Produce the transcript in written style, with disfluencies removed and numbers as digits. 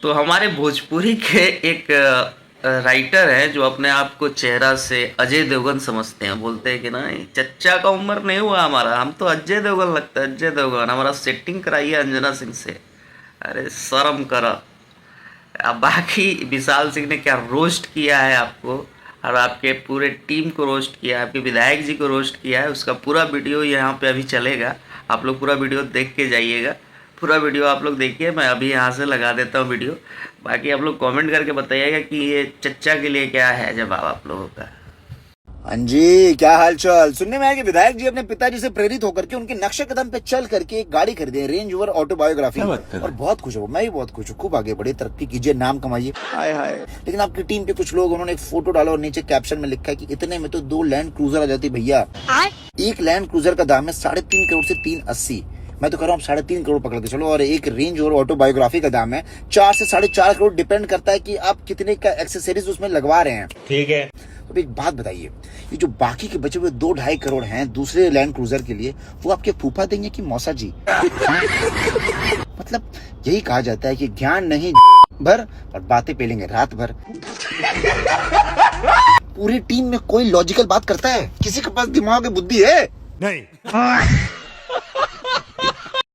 तो हमारे भोजपुरी के एक राइटर है जो अपने आप को चेहरा से अजय देवगन समझते हैं, बोलते हैं कि नहीं चच्चा का उम्र नहीं हुआ हमारा, हम तो अजय देवगन लगता है, अजय देवगन हमारा सेटिंग कराइए अंजना सिंह से। अरे शर्म करो। अब बाकी विशाल सिंह ने क्या रोस्ट किया है आपको, और आपके पूरे टीम को रोस्ट किया है, आपके विधायक जी को रोस्ट किया है, उसका पूरा वीडियो यहाँ पे अभी चलेगा। आप लोग पूरा वीडियो देख के जाइएगा, पूरा वीडियो आप लोग देखिए। मैं अभी यहाँ से लगा देता हूँ वीडियो। बाकी आप लोग कमेंट करके बताइएगा कि ये चच्चा के लिए क्या है जवाब आप लोगों का। हाँ जी, क्या हाल चाल। सुनने में आया कि विधायक जी अपने पिताजी से प्रेरित होकर के उनके नक्शे कदम पे चल करके एक गाड़ी खरीदे, रेंज रोवर ऑटोबायोग्राफी, और बहुत खुश हूँ, मैं भी बहुत खुश हूँ। खूब आगे बढ़े, तरक्की कीजिए, नाम कमाइए। हाय हाय। लेकिन आपकी टीम के कुछ लोग, उन्होंने एक फोटो डाला और नीचे कैप्शन में लिखा है कि इतने में तो 2 लैंड क्रूजर आ जाती भैया। एक लैंड क्रूजर का दाम है 3.5 करोड़ से 380। मैं तो कह रहा हूँ 3.5 करोड़ पकड़ के चलो। और एक रेंज रोवर ऑटोबायोग्राफी का दाम है 4 से 4.5 करोड़, डिपेंड करता है कि आप कितने का एक्सेसरीज उसमें लगवा रहे हैं। ठीक है। अब एक बात बताइए, ये जो बाकी के बचे हुए 2-2.5 करोड़ हैं दूसरे लैंड क्रूजर के लिए, वो आपके फूफा देंगे कि मौसा जी? मतलब यही कहा जाता है कि ज्ञान नहीं भर और बातें पेलेंगे रात भर। पूरी टीम में कोई लॉजिकल बात करता है? किसी के पास दिमाग बुद्धि है? नहीं।